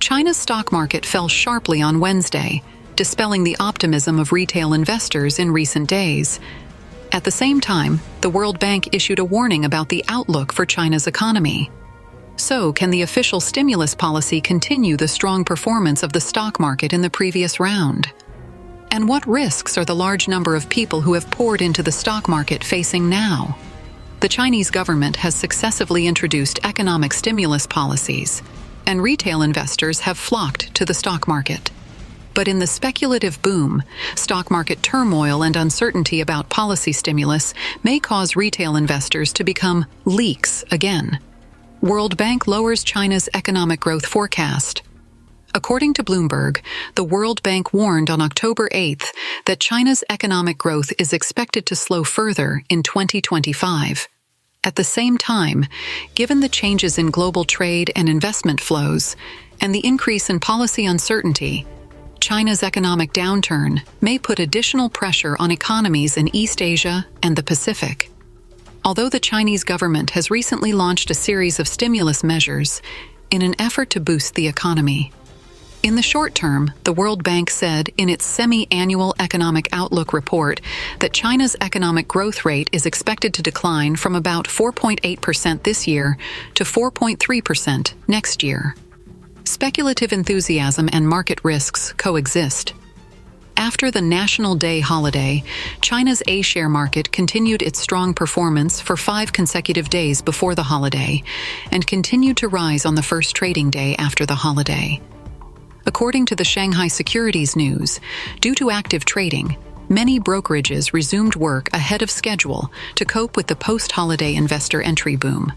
China's stock market fell sharply on Wednesday, dispelling the optimism of retail investors in recent days. At the same time, the World Bank issued a warning about the outlook for China's economy. So, can the official stimulus policy continue the strong performance of the stock market in the previous round? And what risks are the large number of people who have poured into the stock market facing now? The Chinese government has successively introduced economic stimulus policies, and retail investors have flocked to the stock market. But in the speculative boom, stock market turmoil and uncertainty about policy stimulus may cause retail investors to become leaks again. World Bank lowers China's economic growth forecast. According to Bloomberg, the World Bank warned on October 8th that China's economic growth is expected to slow further in 2025. At the same time, given the changes in global trade and investment flows and the increase in policy uncertainty, China's economic downturn may put additional pressure on economies in East Asia and the Pacific. Although the Chinese government has recently launched a series of stimulus measures in an effort to boost the economy. In the short term, the World Bank said in its semi-annual Economic Outlook report that China's economic growth rate is expected to decline from about 4.8% this year to 4.3% next year. Speculative enthusiasm and market risks coexist. After the National Day holiday, China's A-share market continued its strong performance for 5 consecutive days before the holiday and continued to rise on the first trading day after the holiday. According to the Shanghai Securities News, due to active trading, many brokerages resumed work ahead of schedule to cope with the post-holiday investor entry boom.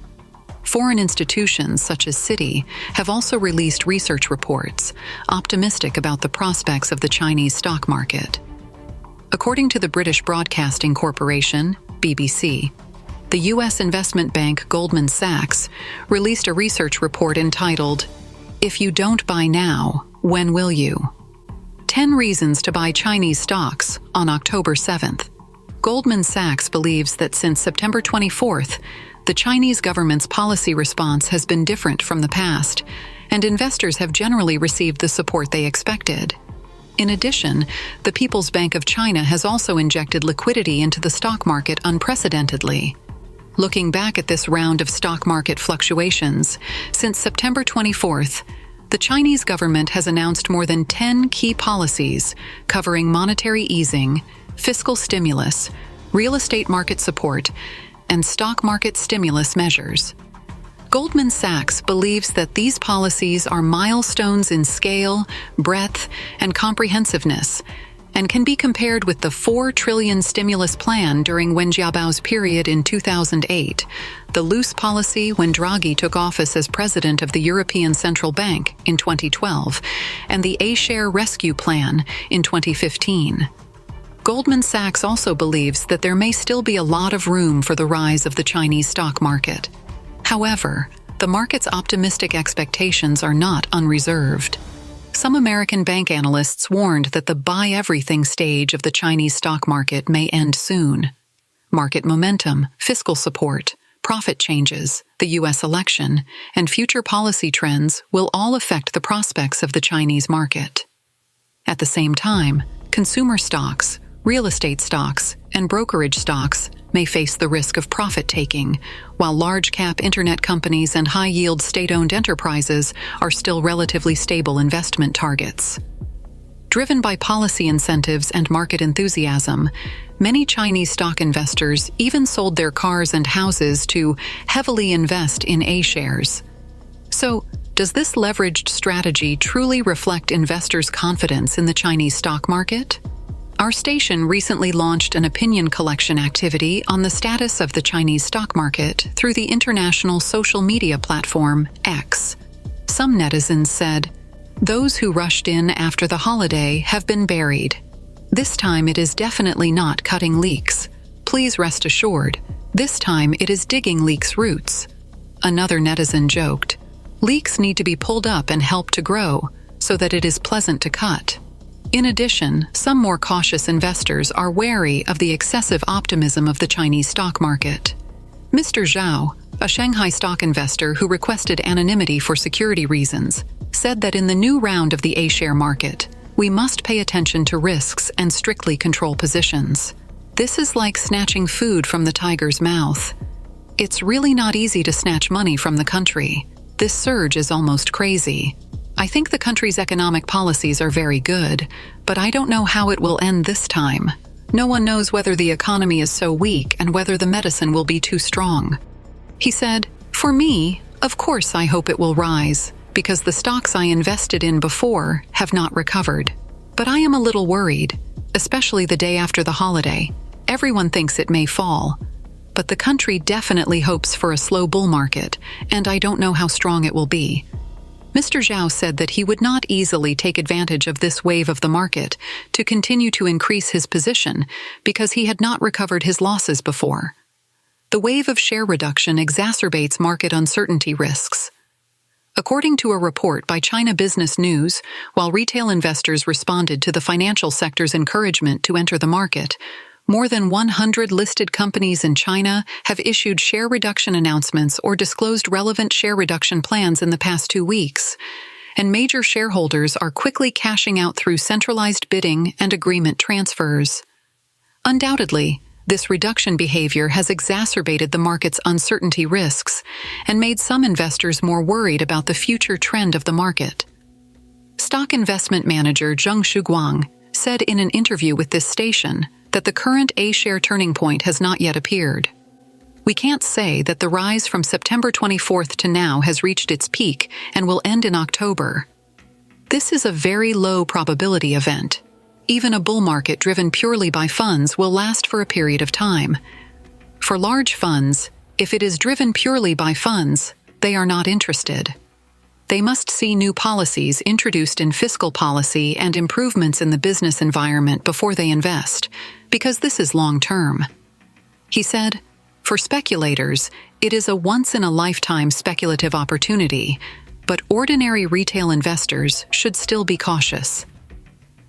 Foreign institutions such as Citi have also released research reports, optimistic about the prospects of the Chinese stock market. According to the British Broadcasting Corporation, BBC, the U.S. investment bank Goldman Sachs released a research report entitled, "If You Don't Buy Now, When Will You? 10 Reasons to Buy Chinese Stocks" on October 7th. Goldman Sachs believes that since September 24th, the Chinese government's policy response has been different from the past, and investors have generally received the support they expected. In addition, the People's Bank of China has also injected liquidity into the stock market unprecedentedly. Looking back at this round of stock market fluctuations, since September 24th, the Chinese government has announced more than 10 key policies covering monetary easing, fiscal stimulus, real estate market support, and stock market stimulus measures. Goldman Sachs believes that these policies are milestones in scale, breadth, and comprehensiveness, and can be compared with the 4 trillion stimulus plan during Wen Jiabao's period in 2008, the loose policy when Draghi took office as president of the European Central Bank in 2012, and the A-share rescue plan in 2015. Goldman Sachs also believes that there may still be a lot of room for the rise of the Chinese stock market. However, the market's optimistic expectations are not unreserved. Some American bank analysts warned that the buy everything stage of the Chinese stock market may end soon. Market momentum, fiscal support, profit changes, the U.S. election, and future policy trends will all affect the prospects of the Chinese market. At the same time, consumer stocks, real estate stocks, and brokerage stocks may face the risk of profit-taking, while large-cap internet companies and high-yield state-owned enterprises are still relatively stable investment targets. Driven by policy incentives and market enthusiasm, many Chinese stock investors even sold their cars and houses to heavily invest in A-shares. So, does this leveraged strategy truly reflect investors' confidence in the Chinese stock market? Our station recently launched an opinion collection activity on the status of the Chinese stock market through the international social media platform X. Some netizens said, "Those who rushed in after the holiday have been buried. This time it is definitely not cutting leaks. Please rest assured, this time it is digging leaks' roots." Another netizen joked, "Leeks need to be pulled up and helped to grow so that it is pleasant to cut." In addition, some more cautious investors are wary of the excessive optimism of the Chinese stock market. Mr. Zhao, a Shanghai stock investor who requested anonymity for security reasons, said that in the new round of the A-share market, we must pay attention to risks and strictly control positions. This is like snatching food from the tiger's mouth. It's really not easy to snatch money from the country. This surge is almost crazy. I think the country's economic policies are very good, but I don't know how it will end this time. No one knows whether the economy is so weak and whether the medicine will be too strong. He said, "For me, of course I hope it will rise, because the stocks I invested in before have not recovered. But I am a little worried, especially the day after the holiday. Everyone thinks it may fall. But the country definitely hopes for a slow bull market, and I don't know how strong it will be." Mr. Zhao said that he would not easily take advantage of this wave of the market to continue to increase his position because he had not recovered his losses before. The wave of share reduction exacerbates market uncertainty risks. According to a report by China Business News, while retail investors responded to the financial sector's encouragement to enter the market, more than 100 listed companies in China have issued share reduction announcements or disclosed relevant share reduction plans in the past 2 weeks, and major shareholders are quickly cashing out through centralized bidding and agreement transfers. Undoubtedly, this reduction behavior has exacerbated the market's uncertainty risks and made some investors more worried about the future trend of the market. Stock investment manager Zheng Shuguang said in an interview with this station that the current A-share turning point has not yet appeared. "We can't say that the rise from September 24th to now has reached its peak and will end in October. This is a very low probability event. Even a bull market driven purely by funds will last for a period of time. For large funds, if it is driven purely by funds, they are not interested. They must see new policies introduced in fiscal policy and improvements in the business environment before they invest, because this is long-term." He said, "For speculators, it is a once-in-a-lifetime speculative opportunity, but ordinary retail investors should still be cautious."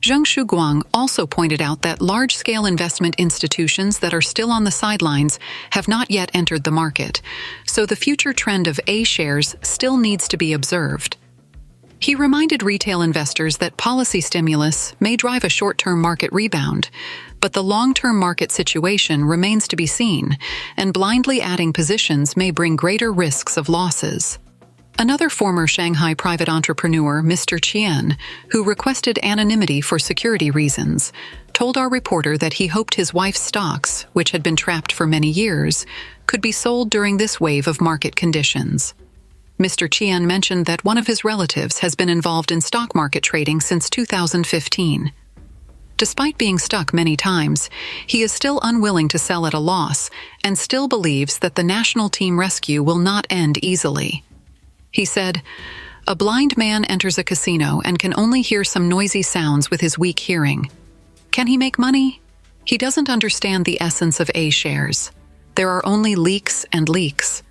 Zheng Shuguang also pointed out that large-scale investment institutions that are still on the sidelines have not yet entered the market, so the future trend of A-shares still needs to be observed. He reminded retail investors that policy stimulus may drive a short-term market rebound, but the long-term market situation remains to be seen, and blindly adding positions may bring greater risks of losses. Another former Shanghai private entrepreneur, Mr. Xi'an, who requested anonymity for security reasons, told our reporter that he hoped his wife's stocks, which had been trapped for many years, could be sold during this wave of market conditions. Mr. Xi'an mentioned that one of his relatives has been involved in stock market trading since 2015. Despite being stuck many times, he is still unwilling to sell at a loss and still believes that the national team rescue will not end easily. He said, "A blind man enters a casino and can only hear some noisy sounds with his weak hearing. Can he make money? He doesn't understand the essence of A-shares. There are only leaks and leaks.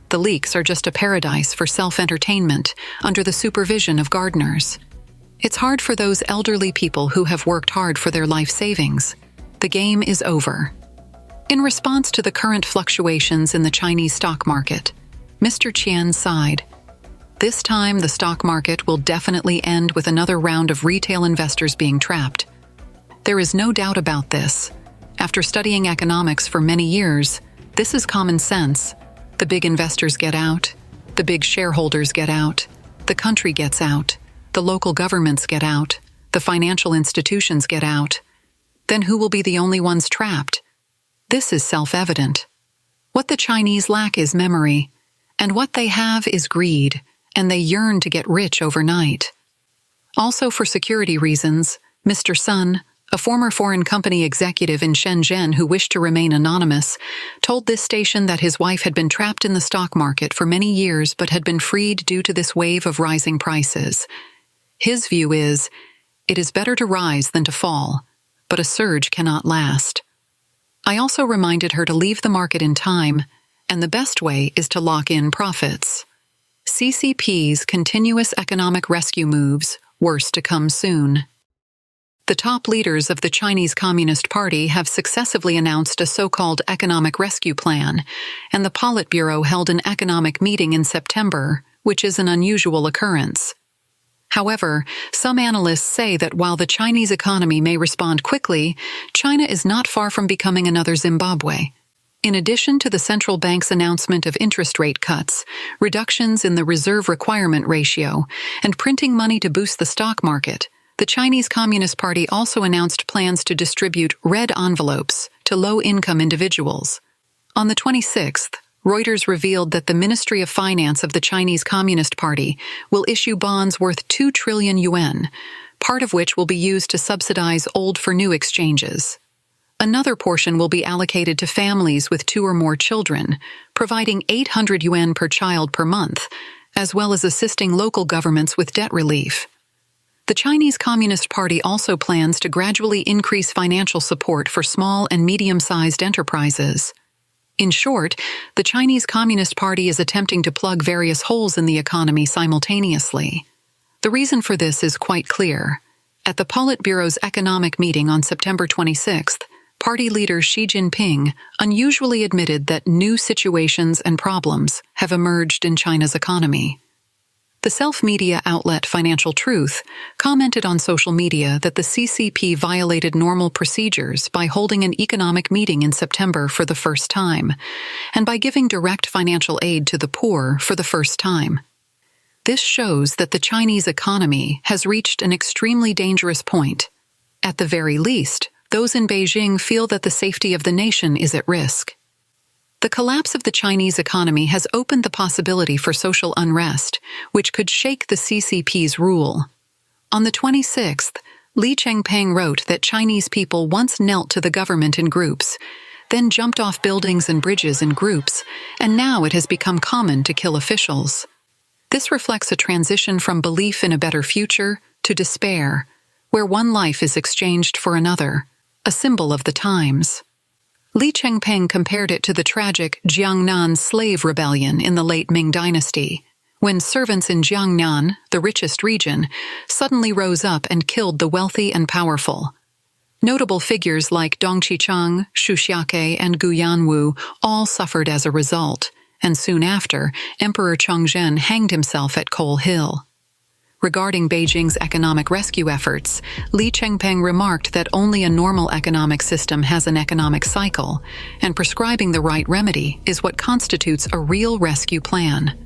The leaks are just a paradise for self-entertainment under the supervision of gardeners. It's hard for those elderly people who have worked hard for their life savings. The game is over." In response to the current fluctuations in the Chinese stock market, Mr. Qian sighed. "This time, the stock market will definitely end with another round of retail investors being trapped. There is no doubt about this. After studying economics for many years, this is common sense. The big investors get out, the big shareholders get out, the country gets out, the local governments get out, the financial institutions get out. Then who will be the only ones trapped? This is self-evident. What the Chinese lack is memory, and what they have is greed, and they yearn to get rich overnight." Also, for security reasons, Mr. Sun, a former foreign company executive in Shenzhen who wished to remain anonymous, told this station that his wife had been trapped in the stock market for many years but had been freed due to this wave of rising prices. His view is, it is better to rise than to fall, but a surge cannot last. I also reminded her to leave the market in time, and the best way is to lock in profits. CCP's continuous economic rescue moves, worse to come soon. The top leaders of the Chinese Communist Party have successively announced a so-called economic rescue plan, and the Politburo held an economic meeting in September, which is an unusual occurrence. However, some analysts say that while the Chinese economy may respond quickly, China is not far from becoming another Zimbabwe. In addition to the central bank's announcement of interest rate cuts, reductions in the reserve requirement ratio, and printing money to boost the stock market, the Chinese Communist Party also announced plans to distribute red envelopes to low-income individuals. On the 26th, Reuters revealed that the Ministry of Finance of the Chinese Communist Party will issue bonds worth 2 trillion yuan, part of which will be used to subsidize old-for-new exchanges. Another portion will be allocated to families with 2 or more children, providing 800 yuan per child per month, as well as assisting local governments with debt relief. The Chinese Communist Party also plans to gradually increase financial support for small and medium-sized enterprises. In short, the Chinese Communist Party is attempting to plug various holes in the economy simultaneously. The reason for this is quite clear. At the Politburo's economic meeting on September 26th, party leader Xi Jinping unusually admitted that new situations and problems have emerged in China's economy. The self-media outlet Financial Truth commented on social media that the CCP violated normal procedures by holding an economic meeting in September for the first time, and by giving direct financial aid to the poor for the first time. This shows that the Chinese economy has reached an extremely dangerous point. At the very least, those in Beijing feel that the safety of the nation is at risk. The collapse of the Chinese economy has opened the possibility for social unrest, which could shake the CCP's rule. On the 26th, Li Chengpeng wrote that Chinese people once knelt to the government in groups, then jumped off buildings and bridges in groups, and now it has become common to kill officials. This reflects a transition from belief in a better future to despair, where one life is exchanged for another, a symbol of the times. Li Chengpeng compared it to the tragic Jiangnan slave rebellion in the late Ming dynasty, when servants in Jiangnan, the richest region, suddenly rose up and killed the wealthy and powerful. Notable figures like Dong Qichang, Xu Xiake, and Gu Yanwu all suffered as a result, and soon after, Emperor Chongzhen hanged himself at Coal Hill. Regarding Beijing's economic rescue efforts, Li Chengpeng remarked that only a normal economic system has an economic cycle, and prescribing the right remedy is what constitutes a real rescue plan.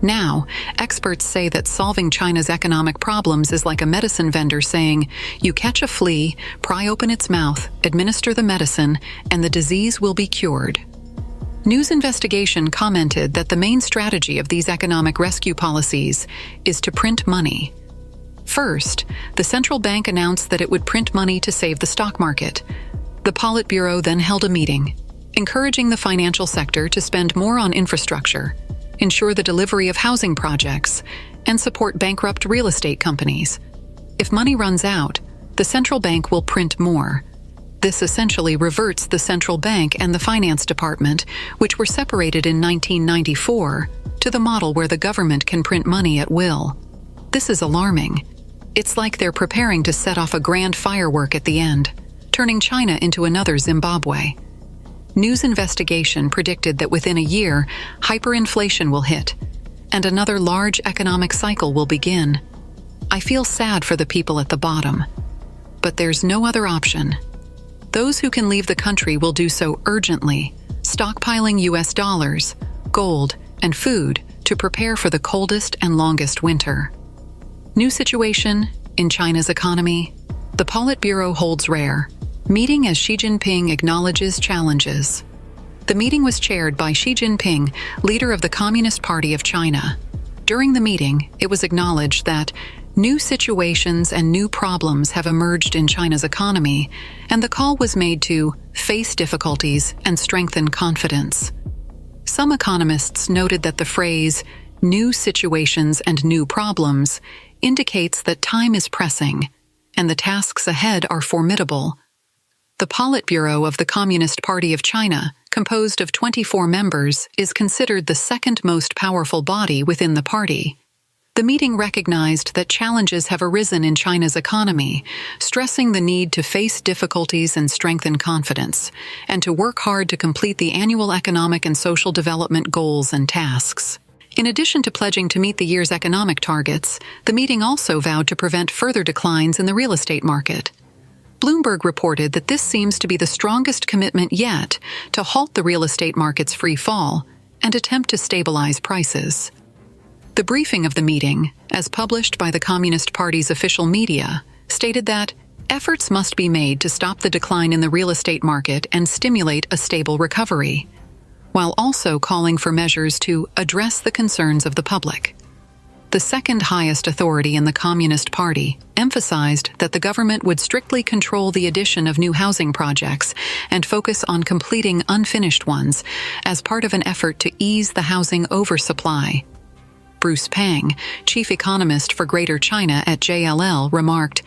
Now, experts say that solving China's economic problems is like a medicine vendor saying, you catch a flea, pry open its mouth, administer the medicine, and the disease will be cured. News Investigation commented that the main strategy of these economic rescue policies is to print money. First, the central bank announced that it would print money to save the stock market. The Politburo then held a meeting, encouraging the financial sector to spend more on infrastructure, ensure the delivery of housing projects, and support bankrupt real estate companies. If money runs out, the central bank will print more. This essentially reverts the central bank and the finance department, which were separated in 1994, to the model where the government can print money at will. This is alarming. It's like they're preparing to set off a grand firework at the end, turning China into another Zimbabwe. News Investigation predicted that within a year, hyperinflation will hit, and another large economic cycle will begin. I feel sad for the people at the bottom, but there's no other option. Those who can leave the country will do so urgently, stockpiling US dollars, gold, and food to prepare for the coldest and longest winter. New situation in China's economy. The Politburo holds rare, meeting as Xi Jinping acknowledges challenges. The meeting was chaired by Xi Jinping, leader of the Communist Party of China. During the meeting, it was acknowledged that new situations and new problems have emerged in China's economy, and the call was made to face difficulties and strengthen confidence. Some economists noted that the phrase, new situations and new problems, indicates that time is pressing, and the tasks ahead are formidable. The Politburo of the Communist Party of China, composed of 24 members, is considered the second most powerful body within the party. The meeting recognized that challenges have arisen in China's economy, stressing the need to face difficulties and strengthen confidence, and to work hard to complete the annual economic and social development goals and tasks. In addition to pledging to meet the year's economic targets, the meeting also vowed to prevent further declines in the real estate market. Bloomberg reported that this seems to be the strongest commitment yet to halt the real estate market's free fall and attempt to stabilize prices. The briefing of the meeting, as published by the Communist Party's official media, stated that efforts must be made to stop the decline in the real estate market and stimulate a stable recovery, while also calling for measures to address the concerns of the public. The second highest authority in the Communist Party emphasized that the government would strictly control the addition of new housing projects and focus on completing unfinished ones as part of an effort to ease the housing oversupply. Bruce Pang, chief economist for Greater China at JLL, remarked,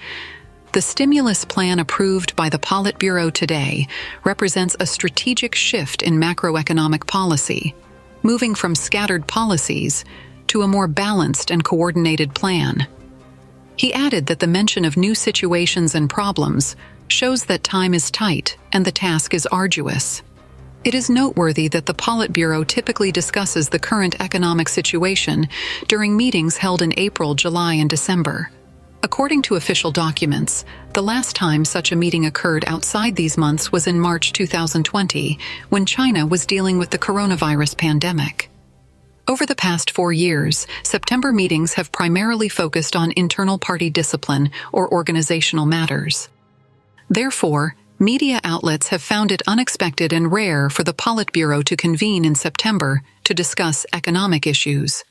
"The stimulus plan approved by the Politburo today represents a strategic shift in macroeconomic policy, moving from scattered policies to a more balanced and coordinated plan." He added that the mention of new situations and problems shows that time is tight and the task is arduous. It is noteworthy that the Politburo typically discusses the current economic situation during meetings held in April, July, and December. According to official documents, the last time such a meeting occurred outside these months was in March 2020, when China was dealing with the coronavirus pandemic. Over the past 4 years, September meetings have primarily focused on internal party discipline or organizational matters. Therefore, media outlets have found it unexpected and rare for the Politburo to convene in September to discuss economic issues.